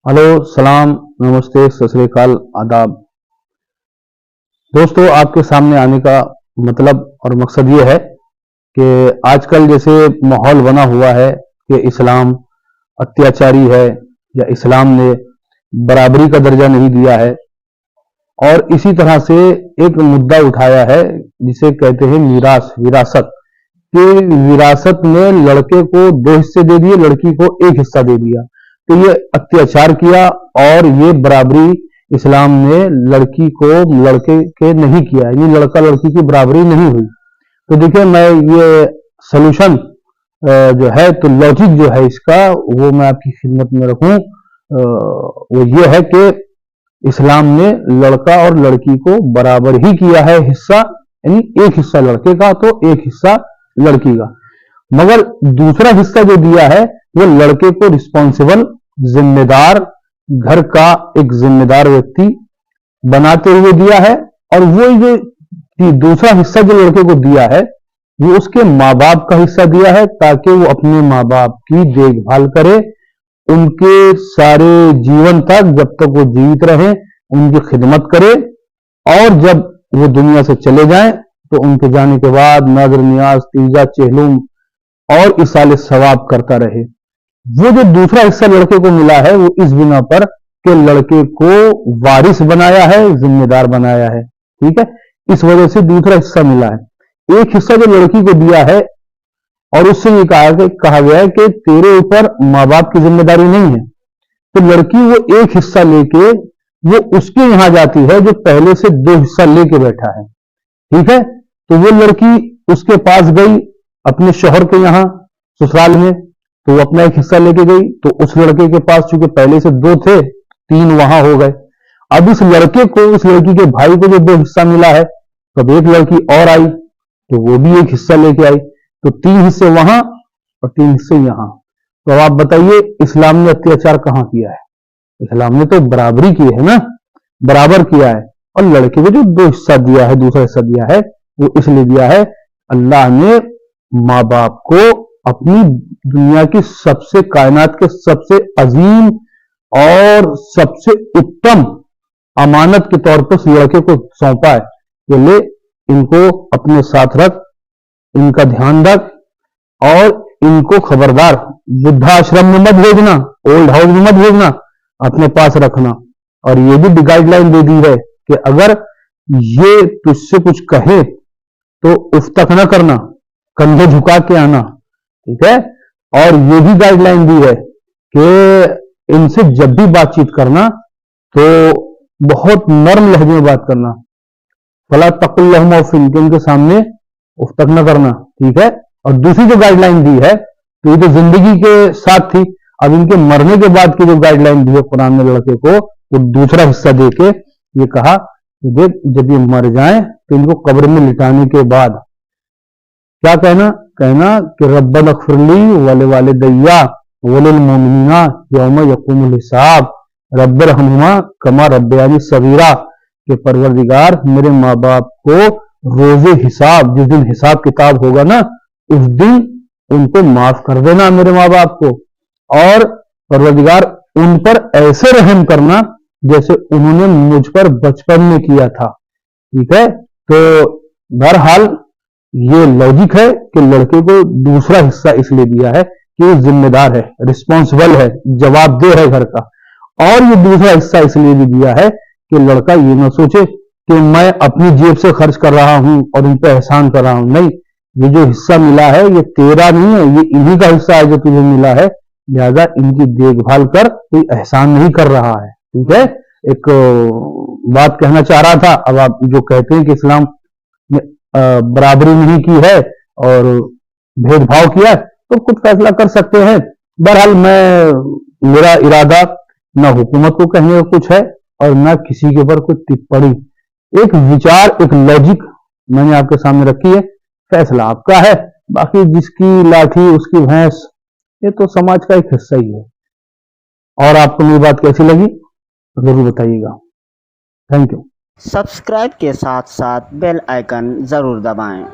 Hello, सलाम, नमस्ते, सत श्री अकाल, आदाब। दोस्तों, आपके सामने आने का मतलब और मकसद ये है कि आजकल जैसे माहौल बना हुआ है कि इस्लाम अत्याचारी है या इस्लाम ने बराबरी का दर्जा नहीं दिया है, और इसी तरह से एक मुद्दा उठाया है जिसे कहते हैं विरासत। कि विरासत में लड़के को 2 हिस्से दे दिए, लड़की को 1 हिस्सा दे दिया, तो ये अत्याचार किया। और ये बराबरी इस्लाम ने लड़की को लड़के के नहीं किया, ये लड़का लड़की की बराबरी नहीं हुई। तो देखिए, मैं ये सोल्यूशन जो है, तो लॉजिक जो है इसका, वो मैं आपकी खिदमत में रखूं। वो ये है कि इस्लाम ने लड़का और लड़की को बराबर ही किया है हिस्सा, यानी 1 हिस्सा लड़के का तो 1 हिस्सा लड़की का। मगर दूसरा हिस्सा जो दिया है वो लड़के को रिस्पॉन्सिबल, जिम्मेदार, घर का एक जिम्मेदार व्यक्ति बनाते हुए दिया है। और वो जो दूसरा हिस्सा जो लड़के को दिया है वो उसके माँ बाप का हिस्सा दिया है, ताकि वो अपने माँ बाप की देखभाल करे, उनके सारे जीवन तक, जब तक वो जीवित रहे, उनकी खिदमत करे। और जब वो दुनिया से चले जाएं तो उनके जाने के बाद नजर नियाज, तीजा, चेहलुम और इसाले सवाब करता रहे। वो जो दूसरा हिस्सा लड़के को मिला है वो इस बिना पर कि लड़के को वारिस बनाया है, जिम्मेदार बनाया है। ठीक है, इस वजह से दूसरा हिस्सा मिला है। 1 हिस्सा जो लड़की को दिया है, और उससे ये कहा गया है कि तेरे ऊपर माँ बाप की जिम्मेदारी नहीं है, तो लड़की वो 1 हिस्सा लेके वो उसके यहां जाती है जो पहले से 2 हिस्सा लेके बैठा है। ठीक है, तो वो लड़की उसके पास गई अपने शौहर के यहां ससुराल में, तो वो अपना 1 हिस्सा लेके गई। तो उस लड़के के पास चूंकि पहले से 2 थे, 3 वहां हो गए। अब इस लड़के को, उस लड़की के भाई को जो 2 हिस्सा मिला है, तब एक लड़की और आई तो वो भी 1 हिस्सा लेके आई, तो 3 हिस्से वहां और 3 हिस्से यहां। तो अब आप बताइए, इस्लाम ने अत्याचार कहां किया है? इस्लाम ने तो बराबरी की है ना, बराबर किया है। और लड़के को जो 2 हिस्सा दिया है, दूसरा हिस्सा दिया है, वो इसलिए दिया है, अल्लाह ने माँ बाप को अपनी दुनिया की सबसे, कायनात के सबसे अजीम और सबसे उत्तम अमानत के तौर पर उस लड़के को सौंपा है कि ले, इनको अपने साथ रख, इनका ध्यान रख, और इनको खबरदार वृद्धाश्रम में मत भेजना, ओल्ड हाउस में मत भेजना, अपने पास रखना। और ये भी गाइडलाइन दे दी है कि अगर ये तुझसे कुछ कहे तो उफ तक न करना, कंधे झुका के आना। ठीक है, और ये भी गाइडलाइन दी है कि इनसे जब भी बातचीत करना तो बहुत नरम लहजे में बात करना, फला तकुल्लहुमा उफ़िन, कि उनके सामने उफ तक न करना। ठीक है, और दूसरी जो गाइडलाइन दी है, तो ये तो जिंदगी के साथ थी, अब इनके मरने के बाद की जो गाइडलाइन दी है कुरान ने लड़के को, वो दूसरा हिस्सा देके ये कहा कि देख, जब ये मर जाएं तो इनको कब्र में लिटाने के बाद क्या कहना कि रब्बना इग़फ़िरली वलिवालिदैया वलिल मोमिनीना यौम यक़ूमुल हिसाब रब्बिरहम्हुमा कमा रब्बयानी सगीरा, के परवरदिगार, मेरे माँ बाप को रोजे हिसाब, जिस दिन हिसाब किताब होगा ना, उस दिन उनको माफ कर देना मेरे माँ बाप को, और परवरदिगार उन पर ऐसे रहम करना जैसे उन्होंने मुझ पर बचपन में किया था। ठीक है, तो बहरहाल ये लॉजिक है कि लड़के को दूसरा हिस्सा इसलिए दिया है कि वो जिम्मेदार है, रिस्पॉन्सिबल है, जवाबदेह है घर का। और ये दूसरा हिस्सा इसलिए भी दिया है कि लड़का ये ना सोचे कि मैं अपनी जेब से खर्च कर रहा हूं और उन पर एहसान कर रहा हूं। नहीं, ये जो हिस्सा मिला है ये तेरा नहीं है, ये इन्हीं का हिस्सा है जो तुझे मिला है, लिहाजा इनकी देखभाल कर, कोई एहसान नहीं कर रहा है। ठीक है, एक बात कहना चाह रहा था। अब आप जो कहते हैं कि इस्लाम ने बराबरी नहीं की है और भेदभाव किया है, तो खुद फैसला कर सकते हैं। बहरहाल मेरा इरादा न हुकूमत को कहने का कुछ है और न किसी के ऊपर कोई टिप्पणी, एक विचार, एक लॉजिक मैंने आपके सामने रखी है, फैसला आपका है। बाकी जिसकी लाठी उसकी भैंस, ये तो समाज का एक हिस्सा ही है। और आपको मेरी बात कैसी लगी जरूर बताइएगा। Thank you. सब्सक्राइब के साथ साथ बेल आइकन ज़रूर दबाएं।